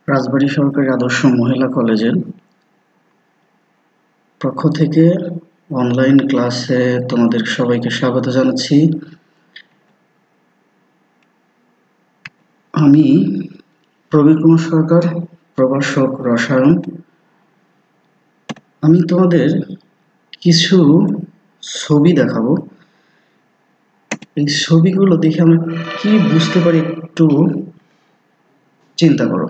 রাজবাড়ী সরকারি আদর্শ মহিলা কলেজের পক্ষ থেকে অনলাইন ক্লাসে তোমাদের সবাইকে স্বাগত জানাচ্ছি। আমি প্রবীর কুমার সরকার, প্রভাষক রসায়ন। আমি তোমাদের কিছু ছবি দেখাবো। এই ছবিগুলো দেখে আমরা কি বুঝতে পারি একটু চিন্তা করো।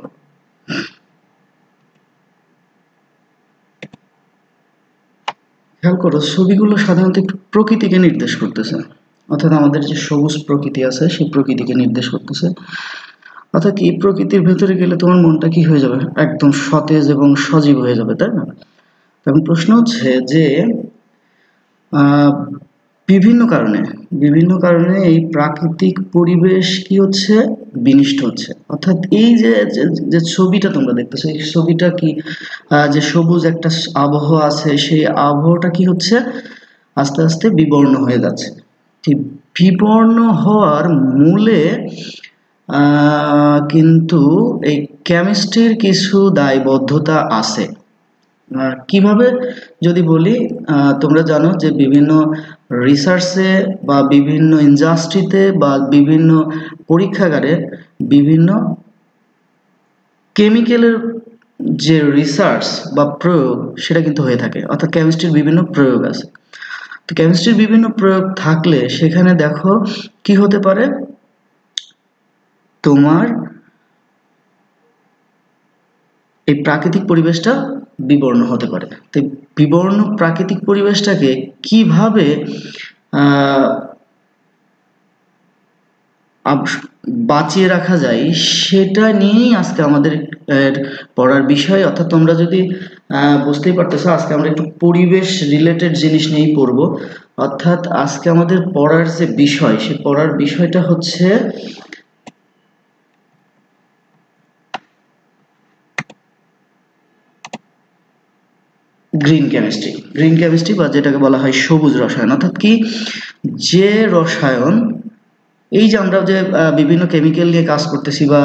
খেয়াল করো, ছবিগুলো সাধারণত একটু প্রকৃতিকে নির্দেশ করতেছে, অর্থাৎ আমাদের যে সবুজ প্রকৃতি আছে সেই প্রকৃতিকে নির্দেশ করতেছে। অর্থাৎ এই প্রকৃতির ভেতরে গেলে তোমার মনটা কি হয়ে যাবে, একদম সতেজ এবং সজীব হয়ে যাবে, তাই না? এখন প্রশ্ন হচ্ছে যে বিভিন্ন কারণে এই প্রাকৃতিক পরিবেশ কি হচ্ছে, বিনষ্ট হচ্ছে। অর্থাৎ এই যে ছবিটা তোমরা দেখতেছো, এই ছবিটা কি যে সবুজ একটা আবহাওয়া আছে, সেই আবহাওয়াটা কি হচ্ছে, আস্তে আস্তে বিবর্ণ হয়ে যাচ্ছে। ঠিক বিবর্ণ হওয়ার মূলে কিন্তু এই কেমিস্ট্রির কিছু দায়বদ্ধতা আছে। কিভাবে যদি বলি, তোমরা জানো যে বিভিন্ন রিসার্চে বা বিভিন্ন ইন্ডাস্ট্রিতে বা বিভিন্ন পরীক্ষাগারে বিভিন্ন কেমিক্যালের যে রিসার্চ বা প্রয়োগ সেটা কিন্তু হয়ে থাকে, অর্থাৎ কেমিস্ট্রির বিভিন্ন প্রয়োগ আছে। তো কেমিস্ট্রির বিভিন্ন প্রয়োগ থাকলে সেখানে দেখো কি হতে পারে, তোমার এই প্রাকৃতিক পরিবেশটা বিবর্ণ হতে পারে। তো বিবর্ণ প্রাকৃতিক পরিবেশটাকে কিভাবে বাঁচিয়ে রাখা যায় সেটা নিয়েই আজকে আমাদের পড়ার বিষয়। অর্থাৎ তোমরা যদি বুঝতেই পারতেছো, আজকে আমরা একটু পরিবেশ রিলেটেড জিনিস নিয়েই পড়ব। অর্থাৎ আজকে আমাদের পড়ার যে বিষয়, সে পড়ার বিষয়টা হচ্ছে গ্রিন কেমিস্ট্রি বা যেটাকে বলা হয় সবুজ রসায়ন। অর্থাৎ কি, যে রসায়ন, এই যে আমরা যে বিভিন্ন কেমিক্যাল নিয়ে কাজ করতেছি বা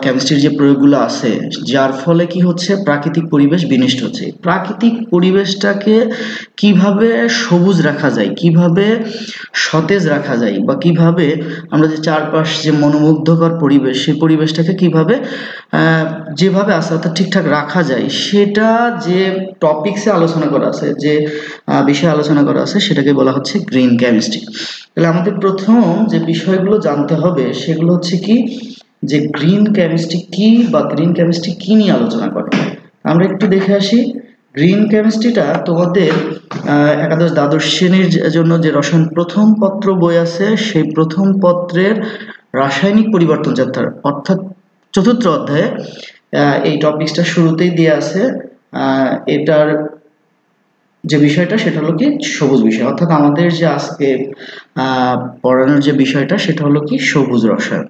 কেমিস্ট্রির যে প্রয়োগগুলো আছে, যার ফলে কি হচ্ছে, প্রাকৃতিক পরিবেশ বিনষ্ট হচ্ছে। প্রাকৃতিক পরিবেশটাকে কিভাবে সবুজ রাখা যায়, কিভাবে সতেজ রাখা যায়, বা কিভাবে আমরা যে চারপাশ যে মনোমুগ্ধকর পরিবেশ, সেই পরিবেশটাকে কিভাবে যেভাবে আছে অর্থাৎ ঠিকঠাক রাখা যায়, সেটা যে টপিকসে আলোচনা করা আছে, যে বিষয়ে আলোচনা করা আছে, সেটাকে বলা হচ্ছে গ্রিন কেমিস্ট্রি। তাহলে আমাদের প্রথম যে বিষয়গুলো জানতে হবে সেগুলো হচ্ছে কি, যে গ্রিন কেমিস্ট্রি কি বা গ্রিন কেমিস্ট্রি কি নিয়ে আলোচনা করে। আমরা একটু দেখে আসি। গ্রিন কেমিস্ট্রিটা তোমাদের একাদশ দ্বাদশ শ্রেণীর জন্য যে রসায়ন প্রথম পত্র বই আছে, সেই প্রথম পত্রের রাসায়নিক পরিবর্তন চ্যাপ্টার অর্থাৎ চতুর্থ অধ্যায়ে এই টপিকসটা শুরুতেই দিয়ে আছে। এটার যে বিষয়টা সেটা হলো কি সবুজ বিষয়, অর্থাৎ আমাদের যে আজকে পড়ানোর যে বিষয়টা সেটা হলো কি সবুজ রসায়ন।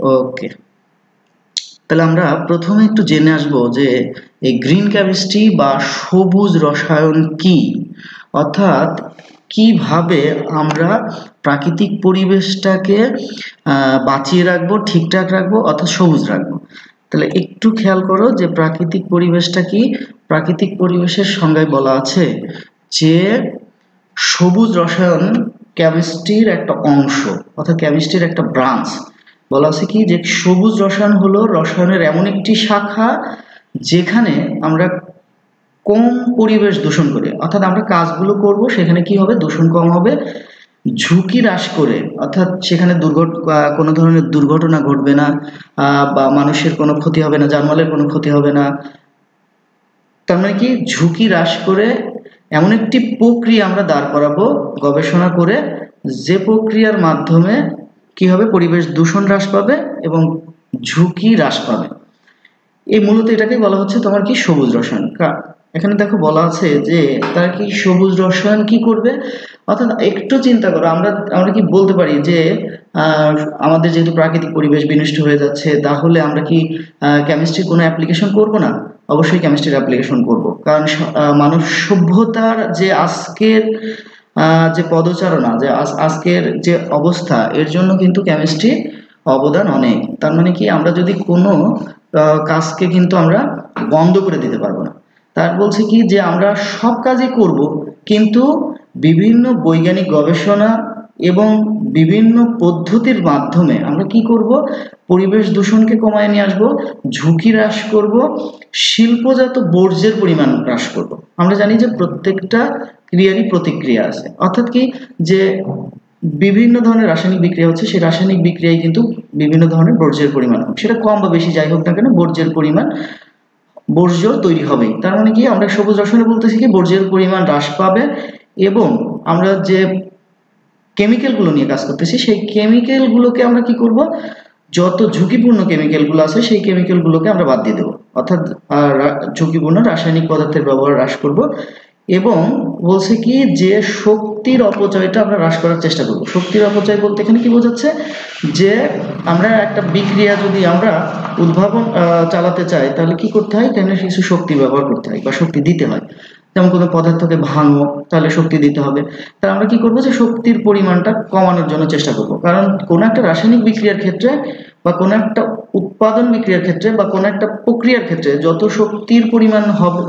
ওকে, তাহলে আমরা প্রথমে একটু জেনে আসবো যে এই গ্রিন কেমিস্ট্রি বা সবুজ রসায়ন কি, অর্থাৎ কিভাবে আমরা প্রাকৃতিক পরিবেশটাকে বাঁচিয়ে রাখবো, ঠিকঠাক রাখবো, অর্থাৎ সবুজ রাখবো। তাহলে একটু খেয়াল করো যে প্রাকৃতিক পরিবেশটা কি। প্রাকৃতিক পরিবেশের সংজ্ঞায় বলা আছে যে সবুজ রসায়ন কেমিস্ট্রির একটা অংশ, অর্থাৎ কেমিস্ট্রির একটা ব্রাঞ্চ। বলা আছে কি, যে সবুজ রসায়ন হলো রসায়নের এমন একটি শাখা যেখানে আমরা কম পরিবেশ দূষণ করে, অর্থাৎ আমরা কাজগুলো করব সেখানে কি হবে, দূষণ কম হবে, ঝুঁকি হ্রাস করে, অর্থাৎ সেখানে কোনো ধরনের দুর্ঘটনা ঘটবে না, বা মানুষের কোনো ক্ষতি হবে না, জানমালের কোনো ক্ষতি হবে না। তার মানে কি, ঝুঁকি হ্রাস করে এমন একটি প্রক্রিয়া আমরা দাঁড় করাবো গবেষণা করে, যে প্রক্রিয়ার মাধ্যমে কি হবে, পরিবেশ দূষণ হ্রাস পাবে এবং ঝুঁকি হ্রাস পাবে। এই মূলত এটাকে বলা হচ্ছে তোমার কি সবুজ রসায়ন। এখানে দেখো বলা আছে যে তারা কি সবুজ রসায়ন কি করবে, অর্থাৎ একটু চিন্তা করো, আমরা কি বলতে পারি যে আমাদের যেহেতু প্রাকৃতিক পরিবেশ বিনষ্ট হয়ে যাচ্ছে, তাহলে আমরা কি কেমিস্ট্রির কোনো অ্যাপ্লিকেশন করব না? অবশ্যই কেমিস্ট্রির অ্যাপ্লিকেশন করব, কারণ মানব সভ্যতার যে আজকের যে পদচারণা, যে আজকের যে অবস্থা, এর জন্য কিন্তু কেমিস্ট্রি অবদান অনেক। তার মানে কি, আমরা যদি কোনো কাজকে কিন্তু আমরা বন্ধ করে দিতে পারবো না। তার বলছে কি যে আমরা সব কাজই করব, কিন্তু বিভিন্ন বৈজ্ঞানিক গবেষণা এবং বিভিন্ন পদ্ধতির মাধ্যমে আমরা কি করব, পরিবেশ দূষণকে কমায় নিয়ে আসবো, ঝুঁকি হ্রাস করব, শিল্পজাত বর্জ্যের পরিমাণ হ্রাস করব। আমরা জানি যে প্রত্যেকটা ক্রিয়ারই প্রতিক্রিয়া আছে, অর্থাৎ কি যে বিভিন্ন ধরনের রাসায়নিক বিক্রিয়া হচ্ছে, সেই রাসায়নিক বিক্রিয়ায় কিন্তু বিভিন্ন ধরনের বর্জ্যের পরিমাণ হোক, সেটা কম বা বেশি যাই হোক না কেন, বর্জ্য তৈরি হবেই। তার মানে কি আমরা সবুজ রসায়নে বলতেছি কি বর্জ্যের পরিমাণ হ্রাস পাবে, এবং আমরা যে কেমিক্যালগুলো নিয়ে কাজ করতেছি সেই কেমিক্যালগুলোকে আমরা কি করব, যত ঝুঁকিপূর্ণ কেমিক্যালগুলো আছে সেই কেমিক্যালগুলোকে আমরা বাদ দিয়ে দেবো, অর্থাৎ ঝুঁকিপূর্ণ রাসায়নিক পদার্থের ব্যবহার হ্রাস করব। এবং বলছে কি যে শক্তির অপচয়টা আমরা হ্রাস করার চেষ্টা করব। শক্তির অপচয় বলতে এখানে কি বোঝাচ্ছে, যে আমরা একটা বিক্রিয়া যদি আমরা উদ্ভাবন চালাতে চাই তাহলে কি করতে হয়, এখানে কিছু শক্তি ব্যবহার করতে হয় বা শক্তি দিতে হয়। যেমন কোনো পদার্থকে ভাঙো, তাহলে শক্তি দিতে হবে। তাহলে আমরা কি করবো, যে শক্তির পরিমাণটা কমানোর জন্য চেষ্টা করব। কারণ কোনো একটা রাসায়নিক বিক্রিয়ার ক্ষেত্রে বা কোনো একটা উৎপাদন বিক্রিয়ার ক্ষেত্রে বা কোনো একটা প্রক্রিয়ার ক্ষেত্রে যত শক্তির পরিমাণ হবে,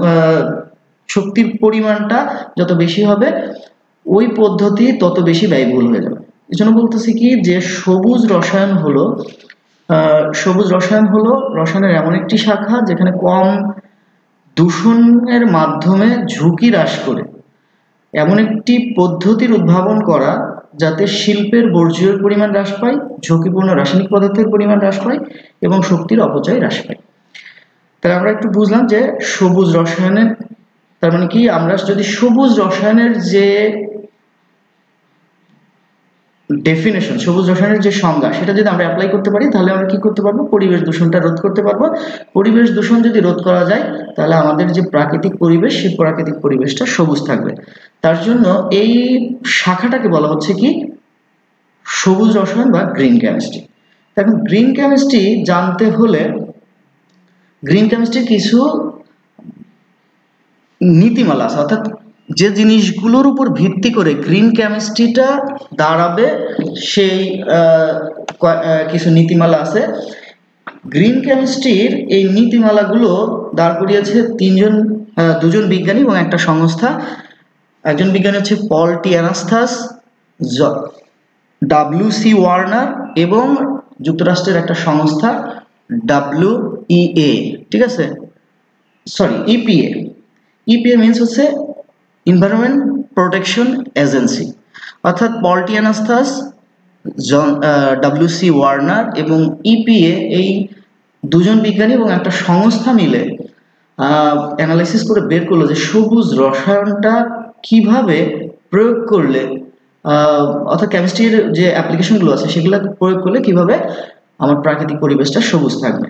শক্তির পরিমাণটা যত বেশি হবে, ওই পদ্ধতি তত বেশি ব্যয়বহুল হয়ে যাবে। এই জন্য বলতেছি কি যে সবুজ রসায়ন হলো রসায়নের এমন একটি শাখা যেখানে কম দূষণের মাধ্যমে ঝুঁকি হ্রাস করে এমন একটি পদ্ধতির উদ্ভাবন করা যাতে শিল্পের বর্জ্যের পরিমাণ হ্রাস পায়, ঝুঁকিপূর্ণ রাসায়নিক পদার্থের পরিমাণ হ্রাস পায় এবং শক্তির অপচয় হ্রাস পায়। তাহলে আমরা একটু বুঝলাম যে সবুজ রসায়নের, তার মানে কি আমরা যদি সবুজ রসায়নের যে ডেফিনেশন, সবুজ রসায়নের যে সংজ্ঞা, সেটা যদি আমরা অ্যাপ্লাই করতে পারি তাহলে আমরা কি করতে পারবো, পরিবেশ দূষণটা রোধ করতে পারবো। পরিবেশ দূষণ যদি রোধ করা যায় তাহলে আমাদের যে প্রাকৃতিক পরিবেশ, সেই প্রাকৃতিক পরিবেশটা সবুজ থাকবে। তার জন্য এই শাখাটাকে বলা হচ্ছে কি সবুজ রসায়ন বা গ্রিন কেমিস্ট্রি। এখন গ্রিন কেমিস্ট্রি জানতে হলে গ্রিন কেমিস্ট্রির কিছু নীতিমালা আছে, অর্থাৎ যে জিনিসগুলোর উপর ভিত্তি করে গ্রিন কেমিস্ট্রিটা দাঁড়াবে সেই কিছু নীতিমালা আছে। গ্রিন কেমিস্ট্রির এই নীতিমালাগুলো দাঁড় করিয়েছে দুজন বিজ্ঞানী এবং একটা সংস্থা। একজন বিজ্ঞানী হচ্ছে পল টি অ্যানাস্থাস, WC ওয়ার্নার এবং যুক্তরাষ্ট্রের একটা সংস্থা WEA, ঠিক আছে, সরি EPA। EPA মিনস হচ্ছে এনভায়রনমেন্ট প্রোটেকশন এজেন্সি, অর্থাৎ পল টি অ্যানাস্থাস, WC ওয়ার্নার এবং EPA, এই দুজন বিজ্ঞানী এবং একটা সংস্থা মিলে অ্যানালাইসিস করে বের করলো যে সবুজ রসায়নটা কিভাবে প্রয়োগ করলে, অর্থাৎ কেমিস্ট্রির যে অ্যাপ্লিকেশনগুলো আছে সেগুলো প্রয়োগ করলে কিভাবে আমার প্রাকৃতিক পরিবেশটা সবুজ থাকবে।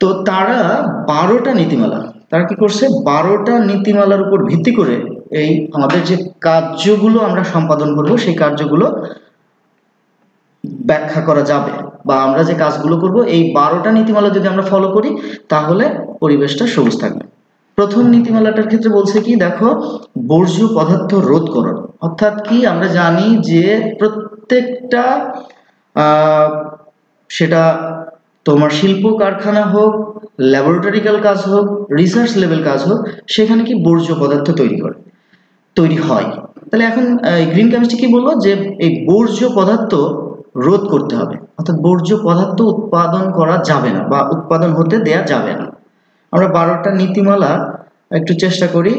তো তারা 12টা নীতিমালা, তারা কি করছে, 12টা নীতিমালার উপর ভিত্তি করে এই আমাদের যে কার্যগুলো আমরা সম্পাদন করব সেই কার্যগুলো ব্যাখ্যা করা যাবে, বা আমরা যে কাজগুলো করব এই 12টা নীতিমালা যদি আমরা ফলো করি তাহলে পরিবেশটা সবুজ থাকবে। প্রথম নীতিমালাটার ক্ষেত্রে বলছে কি, দেখো, বর্জ্য পদার্থ রোধকরণ। অর্থাৎ কি আমরা জানি যে প্রত্যেকটা সেটা তোমার শিল্প কারখানা হোক, ল্যাবরেটরিক্যাল কাজ হোক, রিসার্চ লেভেল কাজ হোক, সেখানে কি বর্জ্য পদার্থ তৈরি হয়। তাহলে এখন গ্রিন কেমিস্ট্রি কি বললো, যে এই বর্জ্য পদার্থ রোধ করতে হবে, অর্থাৎ বর্জ্য পদার্থ উৎপাদন করা যাবে না বা উৎপাদন হতে দেয়া যাবে না। আমরা 12টা নীতিমালা একটু চেষ্টা করি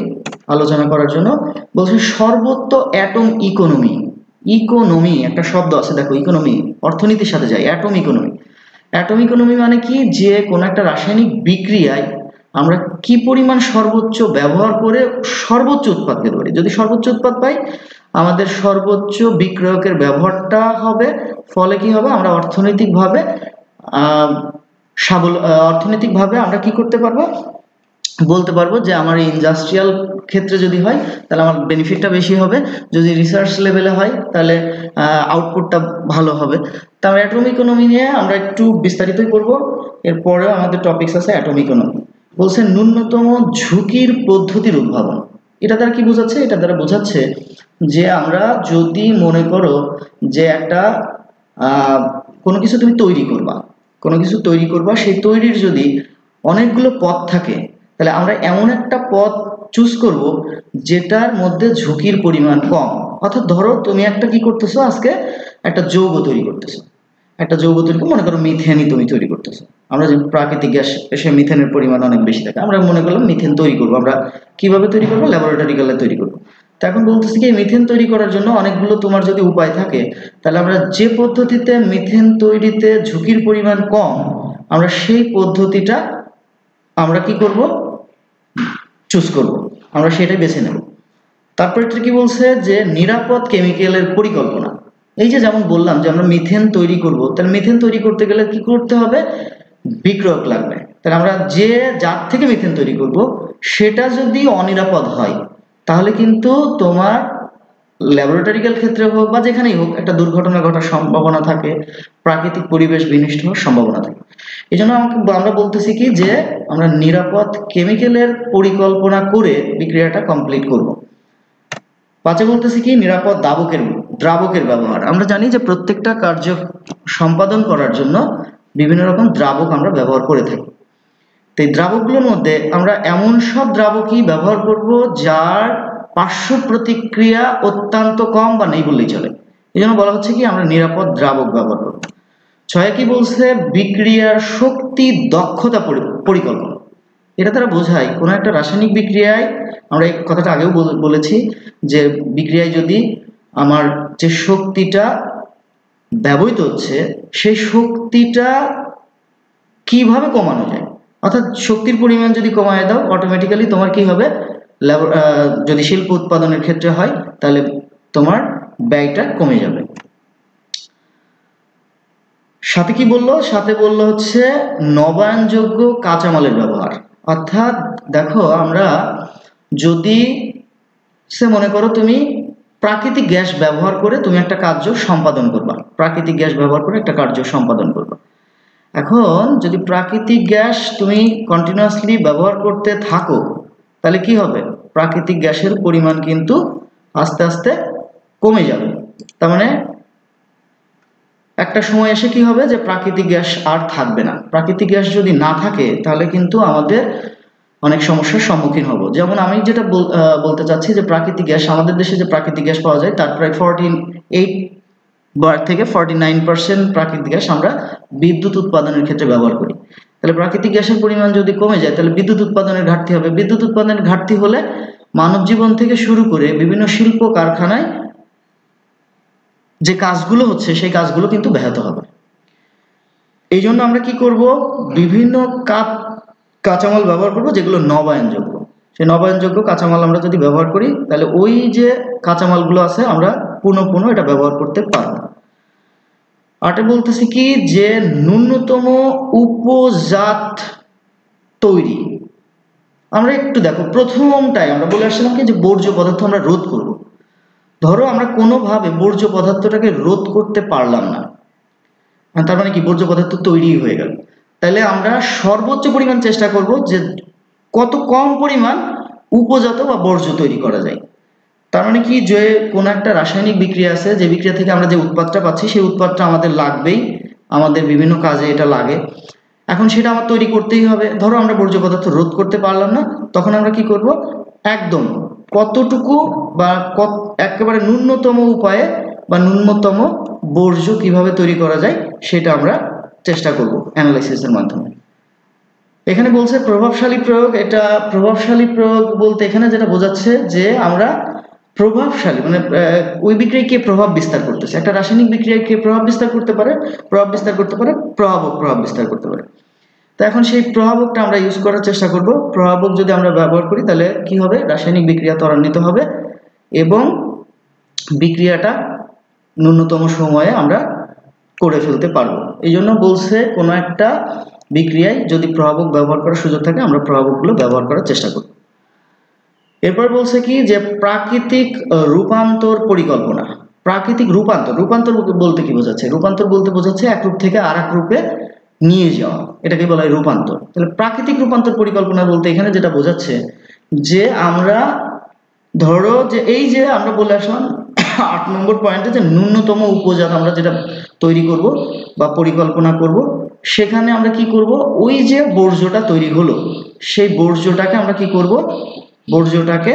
আলোচনা করার জন্য। বলছে সর্বত্র অ্যাটম ইকোনমি একটা শব্দ আছে, দেখো, ইকোনমি অর্থনীতির সাথে যায়। অ্যাটম ইকোনমি মানে কি, যে কোনো একটা রাসায়নিক বিক্রিয়ায় আমরা কি পরিমাণ সর্বোচ্চ ব্যবহার করে সর্বোচ্চ উৎপাদ পেতে পারি। যদি সর্বোচ্চ উৎপাদ পাই, আমাদের সর্বোচ্চ বিক্রয়কের ব্যবহারটা হবে, ফলে কি হবে, আমরা অর্থনৈতিকভাবে আমরা কি করতে পারবো, বলতে পারবো যে আমার ইন্ডাস্ট্রিয়াল ক্ষেত্রে যদি হয় তাহলে আমার বেনিফিটটা বেশি হবে, যদি রিসার্চ লেভেলে হয় তাহলে আউটপুটটা ভালো হবে। তো আমরা অ্যাটম ইকোনমি নিয়ে আমরা একটু বিস্তারিতই করবো, এরপরেও আমাদের টপিকস আছে অ্যাটম ইকোনমি। বলছে ন্যূনতম ঝুঁকির পদ্ধতির উদ্ভাবন। এটা দ্বারা কি বোঝাচ্ছে, এটা দ্বারা বোঝাচ্ছে যে আমরা যদি মনে করো যে একটা কোনো কিছু তুমি তৈরি করবা, কোনো কিছু তৈরি করবা, সেই তৈরির যদি অনেকগুলো পথ থাকে তাহলে আমরা এমন একটা পথ চুজ করব যেটার মধ্যে ঝুঁকির পরিমাণ কম। অর্থাৎ ধরো তুমি একটা কি করতেছো, আজকে একটা যৌগ তৈরি করতেছো, একটা যৌগ তৈরি করে মনে করো মিথেনই তুমি তৈরি করতেছো। আমরা যে প্রাকৃতিক গ্যাস সে মিথেনের পরিমাণ অনেক বেশি থাকে, আমরা মনে করলাম মিথেন তৈরি করবো। আমরা কিভাবে তৈরি করবো? ল্যাবরেটরিক্যালে তৈরি করবো। তো এখন বলতেছি কি মিথেন তৈরি করার জন্য অনেকগুলো তোমার যদি উপায় থাকে, তাহলে আমরা যে পদ্ধতিতে মিথেন তৈরিতে ঝুঁকির পরিমাণ কম, আমরা সেই পদ্ধতিটা আমরা কি করব? চুজ করব, আমরা সেটাই বেছে নেব। তারপরে কি বলছে যে নিরাপদ কেমিক্যালের পরিকল্পনা। এই যে যেমন বললাম যে আমরা মিথেন তৈরি করব, তাহলে মিথেন তৈরি করতে গেলে কি করতে হবে? বিক্রিয়ক লাগবে। তাহলে আমরা যে যার থেকে মিথেন তৈরি করব সেটা যদি অনিরাপদ হয়, তাহলে কিন্তু তোমার ল্যাবরেটরিক্যাল ক্ষেত্রে হোক বা যেখানেই হোক একটা দুর্ঘটনা ঘটার সম্ভাবনা থাকে, প্রাকৃতিক পরিবেশ বিনষ্ট হওয়ার সম্ভাবনা থাকে। এই জন্য আমরা বলতেছি কি যে আমরা নিরাপদ কেমিক্যালের পরিকল্পনা করে বিক্রিয়াটা কমপ্লিট করব। পাঁচে বলতেছি কি নিরাপদ দ্রাবকের ব্যবহার। আমরা জানি যে প্রত্যেকটা কার্য সম্পাদন করার জন্য বিভিন্ন রকম দ্রাবক আমরা ব্যবহার করে থাকি। তো এই দ্রাবকগুলোর মধ্যে আমরা এমন সব দ্রাবকই ব্যবহার করব যার পার্শ্ব প্রতিক্রিয়া অত্যন্ত কম বা নেই বললেই চলে। এই জন্য বলা হচ্ছে কি আমরা নিরাপদ দ্রাবক ব্যবহার করব। ছয় কি বলছে? বিক্রিয়ার শক্তি দক্ষতা পরিকল্পনা। এটা তারা বোঝায় কোনো একটা রাসায়নিক বিক্রিয়ায়, আমরা এই কথাটা আগেও বলেছি যে বিক্রিয়ায় যদি আমার যে শক্তিটা ব্যবহৃত হচ্ছে সেই শক্তিটা কিভাবে কমানো যায়। অর্থাৎ শক্তির পরিমাণ যদি কমায় দাও, অটোমেটিক্যালি তোমার কি হবে? যদি শিল্প উৎপাদনের ক্ষেত্রে হয় তাহলে তোমার ব্যয়টা কমে যাবে। সাথে কি বললো? সাথে বললো হচ্ছে নবায়নযোগ্য কাঁচামালের ব্যবহার। অর্থাৎ দেখো আমরা যদি মনে করো তুমি প্রাকৃতিক গ্যাস ব্যবহার করে তুমি একটা কার্য সম্পাদন করবা, প্রাকৃতিক গ্যাস ব্যবহার করে একটা কার্য সম্পাদন করবা। এখন যদি প্রাকৃতিক গ্যাস তুমি কন্টিনিউয়াসলি ব্যবহার করতে থাকো তাহলে কি হবে? প্রাকৃতিক গ্যাসের পরিমাণ কিন্তু আস্তে আস্তে কমে যাবে। তার মানে একটা সময় এসে কি হবে যে প্রাকৃতিক গ্যাস আর থাকবে না। প্রাকৃতিক গ্যাস যদি না থাকে তাহলে কিন্তু আমাদের অনেক সমস্যার সম্মুখীন হব। যেমন আমি যেটা বলতে চাচ্ছি যে প্রাকৃতিক গ্যাস, আমাদের দেশে যে প্রাকৃতিক গ্যাস পাওয়া যায় তার প্রায় 48 থেকে 49% প্রাকৃতিক গ্যাস আমরা বিদ্যুৎ উৎপাদনের ক্ষেত্রে ব্যবহার করি। তাহলে প্রাকৃতিক গ্যাসের পরিমাণ যদি কমে যায় তাহলে বিদ্যুৎ উৎপাদনের ঘাটতি হবে। বিদ্যুৎ উৎপাদনের ঘাটতি হলে মানব জীবন থেকে শুরু করে বিভিন্ন শিল্প কারখানায় যে কাজগুলো হচ্ছে সেই কাজগুলো কিন্তু ব্যাহত হবে। এই জন্য আমরা কি করব? বিভিন্ন কাঁচামাল ব্যবহার করব যেগুলো নবায়নযোগ্য। সেই নবায়নযোগ্য কাঁচামাল আমরা যদি ব্যবহার করি তাহলে ওই যে কাঁচামালগুলো আছে আমরা পুনঃ এটা ব্যবহার করতে পারবো। আটে বলতেছি কি যে ন্যূনতম উপজাত তৈরি। আমরা একটু দেখো, প্রথমটাই আমরা বলে আসছিলাম কি যে বর্জ্য পদার্থ আমরা রোধ করব। ধরো আমরা কোনোভাবে বর্জ্য পদার্থটাকে রোধ করতে পারলাম না, তার মানে কি বর্জ্য পদার্থ তৈরি হয়ে গেল। তাহলে আমরা সর্বোচ্চ পরিমাণ চেষ্টা করব যে কত কম পরিমাণ উপজাত বা বর্জ্য তৈরি করা যায়। তার মানে কি যে কোনো একটা রাসায়নিক বিক্রিয়া আছে, যে বিক্রিয়া থেকে আমরা যে উৎপাদটা পাচ্ছি সেই উৎপাদটা আমাদের লাগবেই, আমাদের বিভিন্ন কাজে এটা লাগে। এখন সেটা আমার তৈরি করতেই হবে। ধরো আমরা বর্জ্য পদার্থ রোধ করতে পারলাম না, তখন আমরা কি করব? একদম কতটুকু বা একেবারে ন্যূনতম উপায়ে বা ন্যূনতম বর্জ্য কিভাবে তৈরি করা যায় সেটা আমরা চেষ্টা করব অ্যানালাইসিসের মাধ্যমে। এখানে বলছে প্রভাবশালী প্রয়োগ। এটা প্রভাবশালী প্রয়োগ বলতে এখানে যেটা বোঝাচ্ছে যে আমরা প্রভাবশালী মানে ওই বিক্রিয়ায় কে প্রভাব বিস্তার করতেছে। একটা রাসায়নিক বিক্রিয়ায় কে প্রভাব বিস্তার করতে পারে? প্রভাবক প্রভাব বিস্তার করতে পারে। তো এখন সেই প্রভাবকটা আমরা ইউজ করার চেষ্টা করব। প্রভাবক যদি আমরা ব্যবহার করি তাহলে কি হবে? রাসায়নিক বিক্রিয়া ত্বরান্বিত হবে এবং বিক্রিয়াটা ন্যূনতম সময়ে আমরা করে ফেলতে পারবো। এই জন্য বলছে কোনো একটা বিক্রিয়ায় যদি প্রভাবক ব্যবহার করার সুযোগ থাকে আমরা প্রভাবকগুলো ব্যবহার করার চেষ্টা করব। এরপর বলছে কি যে প্রাকৃতিক রূপান্তর পরিকল্পনা। প্রাকৃতিক রূপান্তর বলতে কি বোঝাচ্ছে? রূপান্তর বলতে বোঝাচ্ছে এক রূপ থেকে আর এক রূপে নিয়ে যাওয়া, এটাকে বলা হয় রূপান্তর। তাহলে প্রাকৃতিক রূপান্তর পরিকল্পনা বলতে এখানে যেটা বোঝাচ্ছে যে আমরা ধরো যে এই যে আমরা বলে আসলাম 8 নম্বর পয়েন্টে যে ন্যূনতম উপজাত আমরা যেটা তৈরি করব বা পরিকল্পনা করব সেখানে আমরা কি করব, ওই যে বর্জ্যটা তৈরি হলো সেই বর্জ্যটাকে আমরা কি করব, বর্জ্যটাকে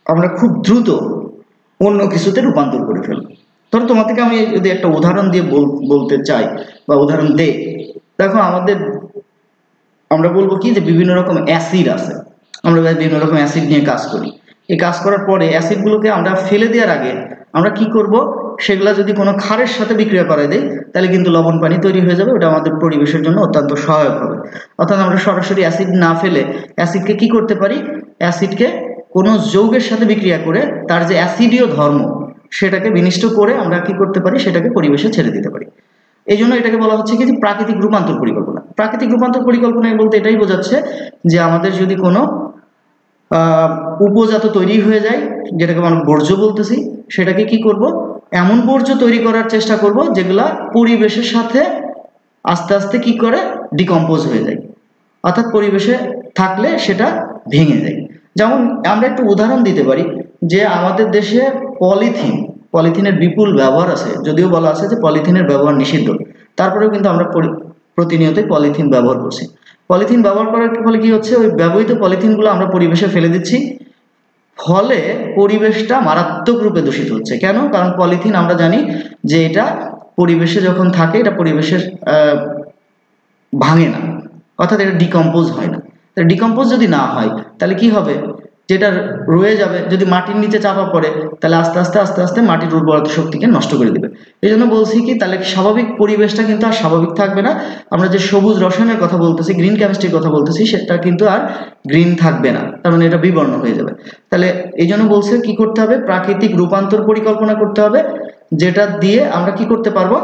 আমরা খুব দ্রুত অন্য কিছুতে রূপান্তর করে ফেলবো। ধরো তোমাদেরকে আমি যদি একটা উদাহরণ দিয়ে বলতে চাই বা উদাহরণ দেই, দেখো আমরা বলবো কি যে বিভিন্ন রকম অ্যাসিড আছে, আমরা বিভিন্ন রকম অ্যাসিড নিয়ে কাজ করি। এই কাজ করার পরে অ্যাসিডগুলোকে আমরা ফেলে দেওয়ার আগে আমরা কি করব, সেগুলা যদি কোনো ক্ষারের সাথে বিক্রিয়া করায় দেই তাহলে কিন্তু লবণ পানি তৈরি হয়ে যাবে, ওটা আমাদের পরিবেশের জন্য অত্যন্ত সহায়ক হবে। অর্থাৎ আমরা সরাসরি অ্যাসিড না ফেলে অ্যাসিডকে কি করতে পারি, অ্যাসিডকে কোনো যৌগের সাথে বিক্রিয়া করে তার যে অ্যাসিডীয় ধর্ম সেটাকে বিনিষ্ট করে আমরা কি করতে পারি, সেটাকে পরিবেশে ছেড়ে দিতে পারি। এই জন্য এটাকে বলা হচ্ছে কি যে প্রাকৃতিক রূপান্তর পরিকল্পনা। প্রাকৃতিক রূপান্তর পরিকল্পনা বলতে এটাই বোঝাচ্ছে যে আমাদের যদি কোনো উপজাত তৈরি হয়ে যায়, যেটাকে আমরা বর্জ্য বলতেছি, সেটাকে কি করব, এমন বর্জ্য তৈরি করার চেষ্টা করব যেগুলা পরিবেশের সাথে আস্তে আস্তে কি করে ডিকম্পোজ হয়ে যায়, অর্থাৎ পরিবেশে থাকলে সেটা ভেঙে যায়। যেমন আমরা একটু উদাহরণ দিতে পারি যে আমাদের দেশে পলিথিনের বিপুল ব্যবহার আছে, যদিও বলা আছে যে পলিথিনের ব্যবহার নিষিদ্ধ, তারপরেও কিন্তু আমরা প্রতিনিয়তই পলিথিন ব্যবহার করছি। পলিথিন ব্যবহার করার ফলে কি হচ্ছে, ওই ব্যবহৃত পলিথিনগুলো আমরা পরিবেশে ফেলে দিচ্ছি, ফলে পরিবেশটা মারাত্মক রূপে দূষিত হচ্ছে। কেন? কারণ পলিথিন আমরা জানি যে এটা পরিবেশে যখন থাকে এটা পরিবেশের ভাঙে না, অর্থাৎ এটা ডিকম্পোজ হয় না। ডিকম্পোজ যদি না হয় তাহলে কি হবে, যেটা রয়ে যাবে যদি মাটির নিচে চাপা পড়ে তাহলে আস্তে আস্তে আস্তে আস্তে মাটির উর্বরতা শক্তিকে নষ্ট করে দেবে। এই জন্য বলছি কি, তাহলে স্বাভাবিক পরিবেশটা কিন্তু আর স্বাভাবিক থাকবে না। আমরা যে সবুজ রসায়নের কথা বলতেছি, গ্রিন কেমিস্ট্রির কথা বলতেছি, সেটা কিন্তু আর গ্রিন থাকবে না, তার মানে এটা বিবর্ণ হয়ে যাবে। তাহলে এই জন্য বলছে কি করতে হবে, প্রাকৃতিক রূপান্তর পরিকল্পনা করতে হবে, যেটা দিয়ে আমরা কি করতে পারবো,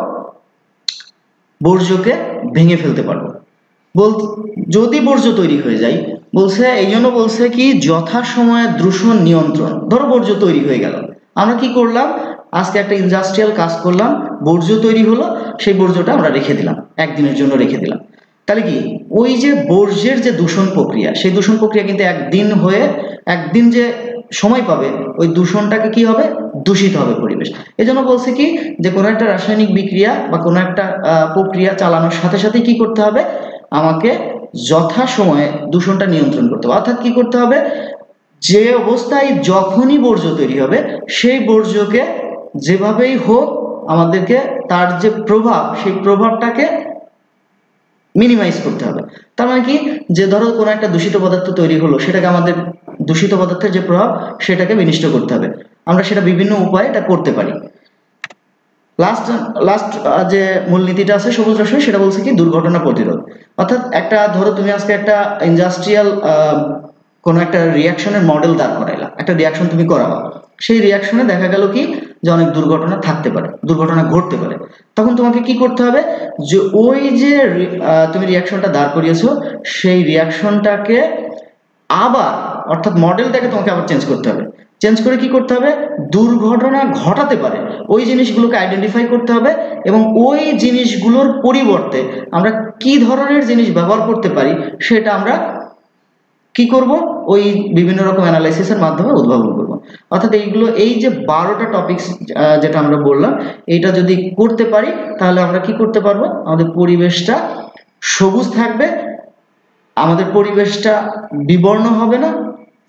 বর্জ্যকে ভেঙে ফেলতে পারবো। যদি বর্জ্য তৈরি হয়ে যায়, বলছে এই জন্য বলছে কি যথাসময়ে দূষণ নিয়ন্ত্রণ। ধরো বর্জ্য তৈরি হয়ে গেল, আমরা কি করলাম, আজকে একটা ইন্ডাস্ট্রিয়াল কাজ করলাম, বর্জ্য তৈরি হলো, সেই বর্জ্যটা আমরা রেখে দিলাম, একদিনের জন্য রেখে দিলাম। তাহলে কি ওই যে বর্জ্যের যে দূষণ প্রক্রিয়া, সেই দূষণ প্রক্রিয়া কিন্তু একদিন যে সময় পাবে, ওই দূষণটাকে কি হবে, দূষিত হবে পরিবেশ। এই জন্য বলছে কি যে কোনো একটা রাসায়নিক বিক্রিয়া বা কোনো একটা প্রক্রিয়া চালানোর সাথে সাথে কি করতে হবে, আমাকে যথাসময়ে দূষণটা নিয়ন্ত্রণ করতে হবে। অর্থাৎ কি করতে হবে, যে অবস্থায় যখনই বর্জ্য তৈরি হবে সেই বর্জ্যকে যেভাবেই হোক আমাদেরকে তার যে প্রভাব, সেই প্রভাবটাকে মিনিমাইজ করতে হবে। তার মানে কি, যে ধরো কোনো একটা দূষিত পদার্থ তৈরি হলো, সেটাকে আমাদের দূষিত পদার্থের যে প্রভাব সেটাকে বিনষ্ট করতে হবে। আমরা সেটা বিভিন্ন উপায়ে এটা করতে পারি। লাস্ট যে মূলনীতিটা আছে সবুজ রসায়ন, সেটা বলছে কি দুর্ঘটনা প্রতিরোধ। অর্থাৎ একটা ধরো তুমি আজকে একটা ইন্ডাস্ট্রিয়াল কোনো একটা রিয়াকশনের মডেল দাঁড় করাইলা, একটা রিয়াকশন তুমি করাবা, সেই রিয়াকশনে দেখা গেল কি যে অনেক দুর্ঘটনা থাকতে পারে, দুর্ঘটনা ঘটতে পারে। তখন তোমাকে কি করতে হবে, যে ওই যে তুমি রিয়াকশনটা দাঁড় করিয়েছো সেই রিয়াকশনটাকে আবার, অর্থাৎ মডেলটাকে তোমাকে আবার চেঞ্জ করতে হবে। চেঞ্জ করে কি করতে হবে, দুর্ঘটনা ঘটাতে পারে ওই জিনিসগুলোকে আইডেন্টিফাই করতে হবে, এবং ওই জিনিসগুলোর পরিবর্তে আমরা কি ধরনের জিনিস ব্যবহার করতে পারি সেটা আমরা কি করব, ওই বিভিন্ন রকম অ্যানালাইসিসের মাধ্যমে উদ্ভাবন করব। অর্থাৎ এই যে 12টা টপিকস যেটা আমরা বললাম, এইটা যদি করতে পারি তাহলে আমরা কি করতে পারবো, আমাদের পরিবেশটা সবুজ থাকবে, আমাদের পরিবেশটা বিবর্ণ হবে না,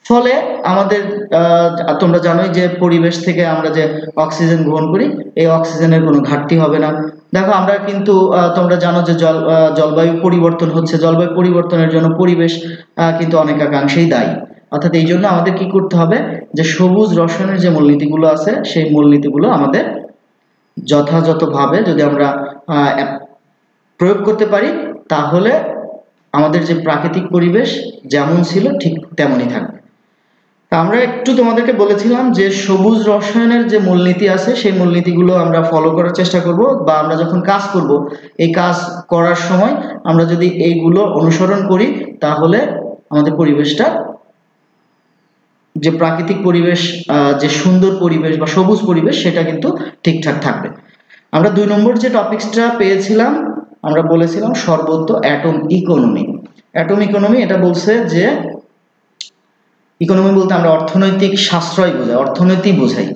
ফলে আমাদের তোমরা জানোই যে পরিবেশ থেকে আমরা যে অক্সিজেন গ্রহণ করি, এই অক্সিজেনের কোনো ঘাটতি হবে না। দেখো আমরা কিন্তু তোমরা জানো যে জলবায়ু পরিবর্তন হচ্ছে, জলবায়ু পরিবর্তনের জন্য পরিবেশ কিন্তু অনেকাংশেই দায়ী। অর্থাৎ এই জন্য আমাদের কি করতে হবে, যে সবুজ রসায়নের যে মূলনীতিগুলো আছে সেই মূলনীতিগুলো আমাদের যথাযথভাবে যদি আমরা প্রয়োগ করতে পারি, তাহলে আমাদের যে প্রাকৃতিক পরিবেশ যেমন ছিল ঠিক তেমনই থাকবে। আমরা একটু তোমাদেরকে বলেছিলাম যে সবুজ রসায়নের যে মূলনীতি আছে সেই মূলনীতিগুলো আমরা ফলো করার চেষ্টা করব, বা আমরা যখন কাজ করব এই কাজ করার সময় আমরা যদি এইগুলো অনুসরণ করি তাহলে আমাদের পরিবেশটা, যে প্রাকৃতিক পরিবেশ, যে সুন্দর পরিবেশ বা সবুজ পরিবেশ, সেটা কিন্তু ঠিকঠাক থাকবে। আমরা 2 নম্বর যে টপিকসটা পেয়েছিলাম, আমরা বলেছিলাম সর্বত্র অ্যাটম ইকোনমি। অ্যাটম ইকোনমি এটা বলছে যে ইকোনমি বলতে আমরা অর্থনৈতিক সাশ্রয় বোঝাই, অর্থনীতি বোঝাই।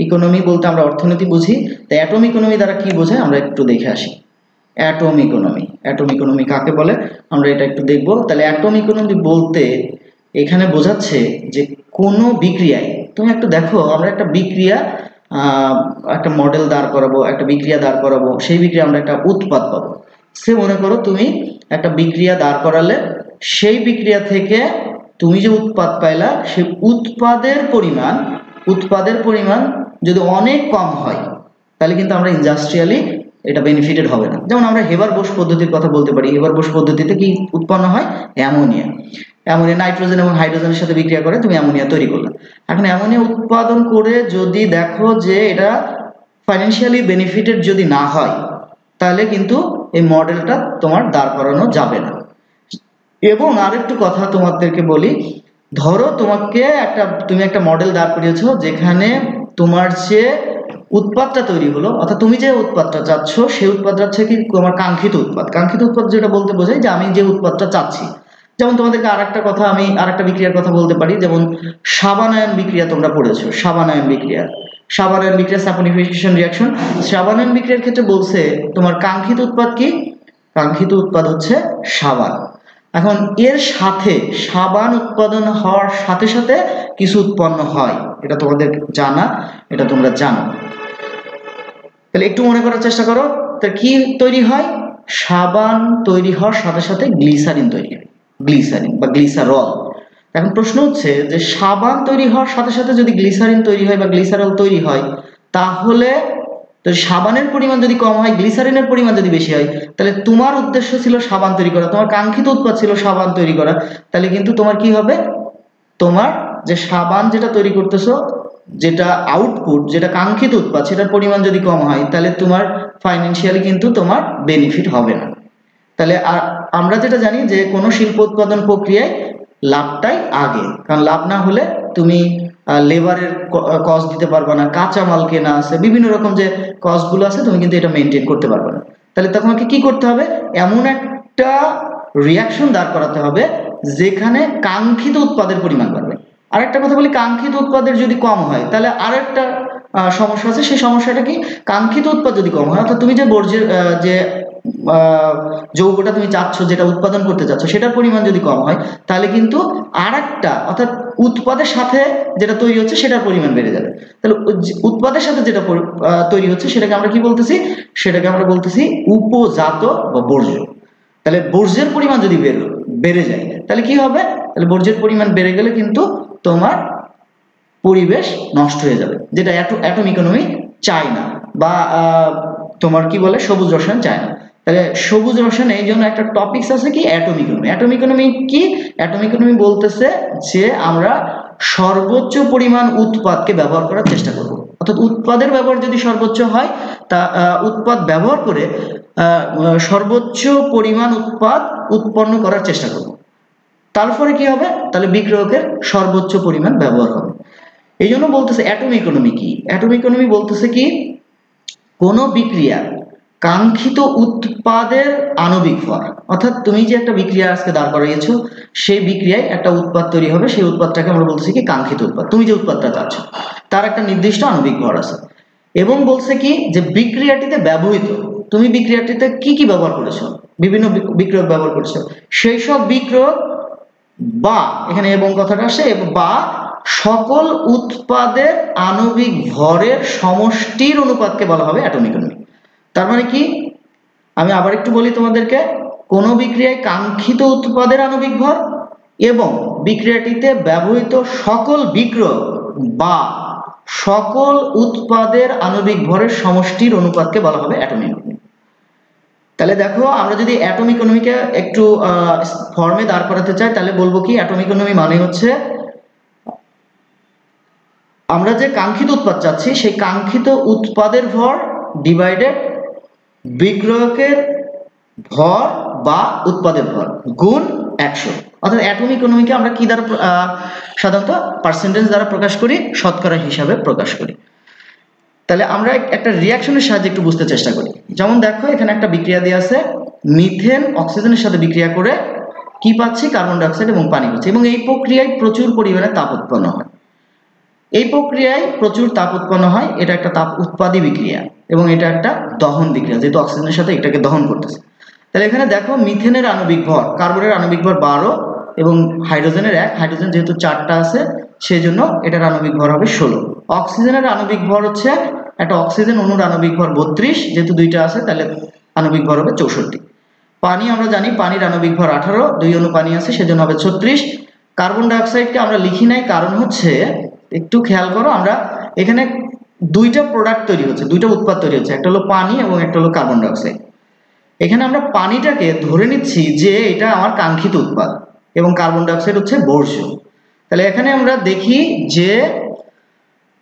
ইকোনমি বলতে আমরা অর্থনীতি বুঝি, তো অ্যাটম ইকোনমি দ্বারা কি বোঝায় আমরা একটু দেখে আসি। Atom economy. অ্যাটম ইকোনমি কাকে বলে আমরা এটা একটু দেখব। তাহলে অ্যাটম ইকোনমি বলতে এখানে বোঝাচ্ছে যে কোনো বিক্রিয়ায়, তুমি একটু দেখো আমরা একটা বিক্রিয়া একটা মডেল দাঁড় করাবো, একটা বিক্রিয়া দাঁড় করাবো, সেই বিক্রিয়া আমরা একটা উৎপাদ পাবো। সে মনে করো তুমি একটা বিক্রিয়া দাঁড় করালে, সেই বিক্রিয়া থেকে তুমি যে উৎপাদ পাইলা সেই উৎপাদের পরিমাণ যদি অনেক কম হয় তাহলে কিন্তু আমরা ইন্ডাস্ট্রিয়ালি এটা বেনিফিটেড হবে না। যেমন আমরা হেবার-বোস পদ্ধতির কথা বলতে পারি। হেবার-বোস পদ্ধতিতে কি উৎপন্ন হয়? অ্যামোনিয়া নাইট্রোজেন এবং হাইড্রোজেনের সাথে বিক্রিয়া করে তুমি অ্যামোনিয়া তৈরি করলে। এখন অ্যামোনিয়া উৎপাদন করে যদি দেখো যে এটা ফাইন্যান্সিয়ালি বেনিফিটেড যদি না হয় তাহলে কিন্তু এই মডেলটা তোমার দাঁড় করানো যাবে না। এবং আরেকটু কথা তোমাদেরকে বলি, ধরো তুমি একটা মডেল দাঁড় করিয়েছো যেখানে তোমার যে উৎপাদটা তৈরি হলো, অর্থাৎ তুমি যে উৎপাদটা চাচ্ছ সেই উৎপাদটা হচ্ছে কি তোমার কাঙ্ক্ষিত উৎপাদ যেটা বলতে বোঝাই যে আমি যে উৎপাদটা চাচ্ছি। যেমন তোমাদেরকে আরেকটা বিক্রিয়ার কথা বলতে পারি, যেমন সাবানায়ন বিক্রিয়া তোমরা পড়েছো। সাবানায়ন বিক্রিয়া স্যাপনিফিকেশন রিঅ্যাকশন। সাবানায়ন বিক্রিয়ার ক্ষেত্রে বলছে তোমার কাঙ্ক্ষিত উৎপাদ কি? কাঙ্ক্ষিত উৎপাদ হচ্ছে সাবান। এখন এর সাথে সাবান উৎপাদন হওয়ার সাথে সাথে কিছু উৎপন্ন হয়, এটা তোমাদের জানা, এটা তোমরা জানো। তাহলে একটু মনে করার চেষ্টা করো, তা কি তৈরি হয়? সাবান তৈরি হওয়ার সাথে সাথে গ্লিসারিন তৈরি হয়, গ্লিসারিন বা গ্লিসারল। এখন প্রশ্ন হচ্ছে যে সাবান তৈরি হওয়ার সাথে সাথে যদি গ্লিসারিন তৈরি হয় বা গ্লিসারল তৈরি হয়, তাহলে তো সাবানের পরিমাণ যদি কম হয়, গ্লিসারিনের পরিমাণ যদি বেশি হয়, তাহলে তোমার উদ্দেশ্য ছিল সাবান তৈরি করা, তোমার কাঙ্ক্ষিত উৎপাদ ছিল সাবান তৈরি করা, তাহলে কিন্তু তোমার কি হবে? তোমার যে সাবান যেটা তৈরি করতেছো, যেটা আউটপুট, যেটা কাঙ্ক্ষিত উৎপাদ, সেটার পরিমাণ যদি কম হয় তাহলে তোমার ফাইন্যান্সিয়ালি কিন্তু তোমার বেনিফিট হবে না। তাহলে আমরা যেটা জানি যে কোনো শিল্প উৎপাদন প্রক্রিয়ায় লাভটাই আগে, কারণ লাভ না হলে তুমি লেবারের কস্ট দিতে পারবে না, কাঁচা মাল কেনা আছে, বিভিন্ন রকম যে কস্টগুলো আছে তুমি কিন্তু এটা মেনটেন করতে পারবে না। তাহলে তোমাকে কি করতে হবে? এমন একটা রিয়াকশন দাঁড় করাতে হবে যেখানে কাঙ্ক্ষিত উৎপাদের পরিমাণ বাড়বে। আরেকটা কথা বলি, কাঙ্ক্ষিত উৎপাদের যদি কম হয় তাহলে আরেকটা সমস্যা আছে। সেই সমস্যাটা কি? কাঙ্ক্ষিত উৎপাদ যদি কম হয়, অর্থাৎ তুমি যে বর্জ্যের যে যৌগটা তুমি চাচ্ছ, যেটা উৎপাদন করতে চাচ্ছ, সেটার পরিমাণ যদি কম হয় তাহলে কিন্তু আরেকটা, অর্থাৎ উৎপাদের সাথে যেটা তৈরি হচ্ছে সেটার পরিমাণ বেড়ে যাবে। তাহলে উৎপাদের সাথে যেটা তৈরি হচ্ছে সেটাকে আমরা কি বলতেছি? সেটাকে আমরা বলতেছি উপজাত বা বর্জ্য। তাহলে বর্জ্যের পরিমাণ যদি বেড়ে যায় তাহলে কি হবে? তাহলে বর্জ্যের পরিমাণ বেড়ে গেলে কিন্তু তোমার পরিবেশ নষ্ট হয়ে যাবে, যেটা অ্যাটম ইকোনমি চায় না, বা তোমার কি বলে সবুজ রসায়ন চায় না। তাহলে সবুজ রসায়নে এই জন্য একটা টপিকস আছে কি? Atom economy. অ্যাটম ইকোনমি কি? অ্যাটম ইকোনমি বলতেছে যে আমরা সর্বোচ্চ পরিমাণ উৎপাদকে ব্যবহার করার চেষ্টা করব, অর্থাৎ উৎপাদের ব্যবহার যদি সর্বোচ্চ হয়, তা উৎপাদ ব্যবহার করে সর্বোচ্চ পরিমাণ উৎপাদ উৎপন্ন করার চেষ্টা করব। তারপরে কি হবে? তাহলে বিক্রয়কের সর্বোচ্চ পরিমাণ ব্যবহার হবে। এই জন্য বলতেছে অ্যাটম ইকোনমি কি? অ্যাটম ইকোনমি বলতেছে কি কোনো বিক্রিয়া কাঙ্ক্ষিত উৎপাদের আণবিক ভর, অর্থাৎ তুমি যে একটা বিক্রিয়া আজকে দাঁড় করাইছো, সেই বিক্রিয়ায় একটা উৎপাদ তৈরি হবে, সেই উৎপাদটাকে আমরা বলতেছি কি কাঙ্ক্ষিত উৎপাদ। তুমি যে উৎপাদটা চাচ্ছ তার একটা নির্দিষ্ট আণবিক ভর আছে। এবং বলছে কি যে বিক্রিয়াটিতে ব্যবহৃত, তুমি বিক্রিয়াটিতে কি কি ব্যবহার করেছো, বিভিন্ন বিক্রিয়ক ব্যবহার করেছো, সেই সব বিক্রিয়ক বা, এখানে এবং কথাটা আসে, বা সকল উৎপাদের আণবিক ভরের সমষ্টির অনুপাতকে বলা হবে অ্যাটম ইকোনমি। তার মানে কি? আমি আবার একটু বলি তোমাদেরকে, কোন বিক্রিয়ায় কাঙ্ক্ষিত উৎপাদের আণবিক ভর এবং বিক্রিয়াটিতে ব্যবহৃত সকল বিক্রিয়ক বা সকল উৎপাদের আণবিক ভরের সমষ্টির অনুপাতকে বলা হবে অ্যাটম ইকোনমি। তাহলে দেখো, আমরা যদি অ্যাটম ইকোনমিকে একটু ফর্মে দাঁড় করাতে চাই তাহলে বলবো কি অ্যাটম ইকোনমি মানে হচ্ছে আমরা যে কাঙ্ক্ষিত উৎপাদ চাচ্ছি সেই কাঙ্ক্ষিত উৎপাদের ভর ডিভাইডেড বিক্রয়কের ভর বা উৎপাদের ভর গুণ 100। অর্থাৎ অ্যাটম ইকোনমিকে আমরা কি দ্বারা সাধারণত পার্সেন্টেজ দ্বারা প্রকাশ করি, শতকরা হিসাবে প্রকাশ করি। তাহলে আমরা একটা রিয়াকশনের সাহায্যে একটু বুঝতে চেষ্টা করি। যেমন দেখো, এখানে একটা বিক্রিয়া দেওয়া আছে, মিথেন অক্সিজেনের সাথে বিক্রিয়া করে কি পাচ্ছি? কার্বন ডাই অক্সাইড এবং পানি পাচ্ছি, এবং এই প্রক্রিয়ায় প্রচুর পরিমাণে তাপ উৎপন্ন হয়। এই প্রক্রিয়ায় প্রচুর তাপ উৎপন্ন হয়, এটা একটা তাপ উৎপাদী বিক্রিয়া। এবং এটা একটা দহন বিক্রিয়া, যেহেতু অক্সিজেনের সাথে এটাকে দহন করতেছে। তাহলে এখানে দেখো মিথেনের আণবিক ভর, কার্বনের আণবিক ভর 12 এবং হাইড্রোজেনের 1, হাইড্রোজেন যেহেতু 4টা আছে সেই জন্য এটার আণবিক ভর হবে 16। অক্সিজেনের আণবিক ভর হচ্ছে, একটা অক্সিজেন অণুর আণবিক ভর 32, যেহেতু 2টা আছে তাহলে আণবিক ভর হবে 64। পানি আমরা জানি পানির আণবিক ভর 18, 2 অণু পানি আছে সেজন্য হবে 36। কার্বন ডাইঅক্সাইডকে আমরা লিখি নাই, কারণ হচ্ছে একটু খেয়াল করো, আমরা এখানে 2টা প্রোডাক্ট তৈরি হচ্ছে, 2টা উৎপাদ তৈরি হচ্ছে, একটা হলো পানি এবং একটা হলো কার্বন ডাইঅক্সাইড। এখানে আমরা পানিটাকে ধরে নিচ্ছি যে এটা আমার কাঙ্ক্ষিত উৎপাদ এবং কার্বন ডাইঅক্সাইড হচ্ছে বর্জ্য। তাহলে এখানে আমরা দেখি যে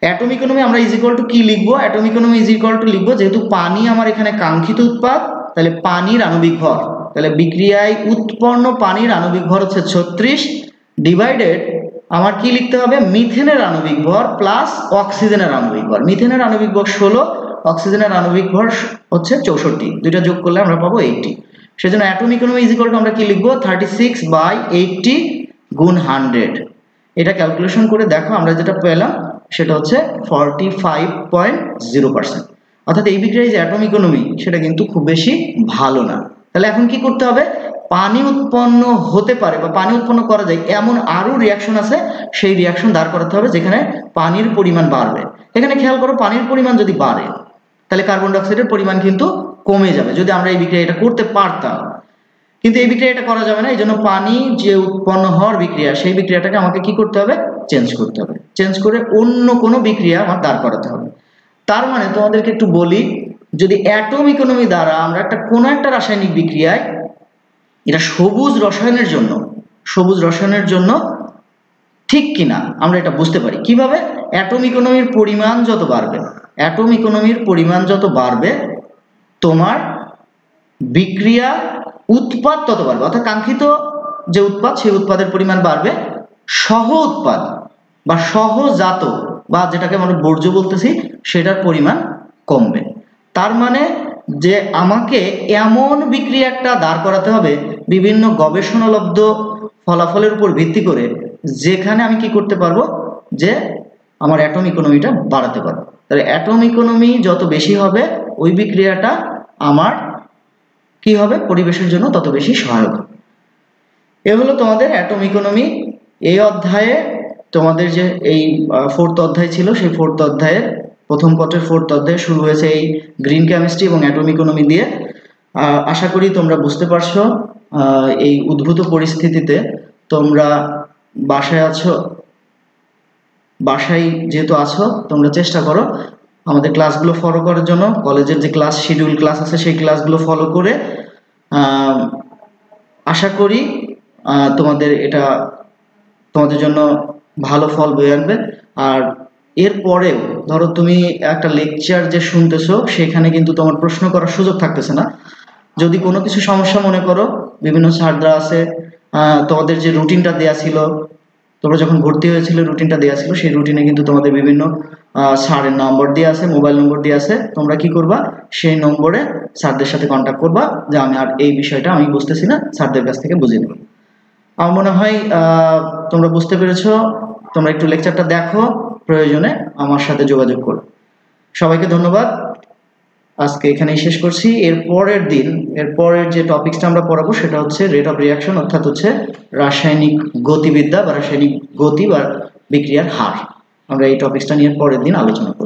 অ্যাটম ইকোনমি আমরা ইজ ইকুয়াল টু কি লিখবো, atom economy is equal to লিখবো, যেহেতু পানি আমার এখানে কাঙ্ক্ষিত উৎপাদ তাহলে পানির আণবিক ভর, তাহলে বিক্রিয়ায় উৎপন্ন পানির আণবিক ভর হচ্ছে 36 ডিভাইডেড আমার কি লিখতে হবে, মিথেনের আণবিক ভর প্লাস অক্সিজেনের আণবিক ভর। মিথেনের আণবিক ভর 16, অক্সিজেনের আণবিক ভর হচ্ছে 64, দুইটা যোগ করলে আমরা পাবো 80। সেজন্য atom economy is equal to আমরা কি লিখবো, 36/80 গুণ 100। এটা ক্যালকুলেশন করে দেখো আমরা যেটা পেলাম সেটা হচ্ছে 45.0%। অর্থাৎ এই বিক্রিয়ায় যে অ্যাটম ইকোনমি সেটা কিন্তু খুব বেশি ভালো না। তাহলে এখন কি করতে হবে, পানি উৎপন্ন হতে পারে বা পানি উৎপন্ন করা যায় এমন আরো রিয়াকশন আছে, সেই রিয়াকশন দাঁড় করাতে হবে যেখানে পানির পরিমাণ বাড়বে। এখানে খেয়াল করো, পানির পরিমাণ যদি বাড়ে তাহলে কার্বন ডাইঅক্সাইডের পরিমাণ কিন্তু কমে যাবে যদি আমরা এই বিক্রিয়া এটা করতে পারতাম, কিন্তু এই বিক্রিয়া এটা করা যাবে না। এই জন্য পানি যে উৎপন্ন হওয়ার বিক্রিয়া সেই বিক্রিয়াটাকে আমাকে কি করতে হবে, চেঞ্জ করতে হবে, চেঞ্জ করে অন্য কোনো বিক্রিয়া আমার দাঁড় করাতে হবে। তার মানে তোমাদেরকে একটু বলি, যদি অ্যাটম ইকোনমি দ্বারা আমরা কোনো একটা রাসায়নিক বিক্রিয়ায়, এটা সবুজ রসায়নের জন্য ঠিক কিনা আমরা এটা বুঝতে পারি কিভাবে, অ্যাটম ইকোনমির পরিমাণ যত বাড়বে তোমার বিক্রিয়া উৎপাদ তত বাড়বে, অর্থাৎ কাঙ্ক্ষিত যে উৎপাদ সেই উৎপাদের পরিমাণ বাড়বে, সহ উৎপাদ বা সহজাত বা যেটাকে আমরা বর্জ্য বলতেছি সেটার পরিমাণ কমবে। তার মানে যে আমাকে এমন বিক্রিয়া একটা দাঁড় করাতে হবে বিভিন্ন গবেষণালব্ধ ফলাফলের উপর ভিত্তি করে, যেখানে আমি কি করতে পারবো, যে আমার অ্যাটম ইকোনমিটা বাড়াতে পারবো। তাহলে অ্যাটম ইকোনমি যত বেশি হবে ওই বিক্রিয়াটা আমার কি হবে, পরিবেশের জন্য তত বেশি সহায়ক হবে। এ হলো তোমাদের অ্যাটম ইকোনমি। এই অধ্যায়ে তোমাদের যে এই 4th অধ্যায় ছিল সেই 4th অধ্যায়ের প্রথম পত্রের 4th অধ্যায় শুরু হয়েছে এই গ্রিন কেমিস্ট্রি এবং অ্যাটম ইকোনমি দিয়ে। আশা করি তোমরা বুঝতে পারছো। এই উদ্ভূত পরিস্থিতিতে তোমরা বাসায় যেহেতু আছো তোমরা চেষ্টা করো আমাদের ক্লাসগুলো ফলো করার জন্য। কলেজের যে ক্লাস শিডিউল ক্লাস আছে সেই ক্লাসগুলো ফলো করে আশা করি তোমাদের জন্য ভালো ফল বয়ে আনবে। আর এরপরেও ধরো তুমি একটা লেকচার যে শুনতেছো সেখানে কিন্তু তোমার প্রশ্ন করার সুযোগ থাকতেছে না। যদি কোনো কিছু সমস্যা মনে করো, বিভিন্ন স্যাররা আছে, তোমাদের যে রুটিনটা দেয়া ছিল, তোমরা যখন ভর্তি হয়েছিল রুটিনটা দেয়া ছিল, সেই রুটিনে কিন্তু তোমাদের বিভিন্ন স্যারের নম্বর দেওয়া আছে, মোবাইল নম্বর দেওয়া আছে। তোমরা কি করবা, সেই নম্বরে স্যারদের সাথে কন্ট্যাক্ট করবা যে আমি আর এই বিষয়টা আমি বুঝতেছি না, স্যারদের কাছ থেকে বুঝে নেব। আমার মনে হয় তোমরা বুঝতে পেরেছো। তোমরা একটু লেকচারটা দেখো, প্রয়োজনে আমার সাথে যোগাযোগ করো। সবাইকে ধন্যবাদ। আজকে এখানেই শেষ করছি। এরপরের যে টপিকসটা আমরা পড়াবো সেটা হচ্ছে রেট অফ রিয়াকশন, অর্থাৎ হচ্ছে রাসায়নিক গতিবিদ্যা বা রাসায়নিক গতি বা বিক্রিয়ার হার। আমরা এই টপিকসটা নিয়ে পরের দিন আলোচনা করব।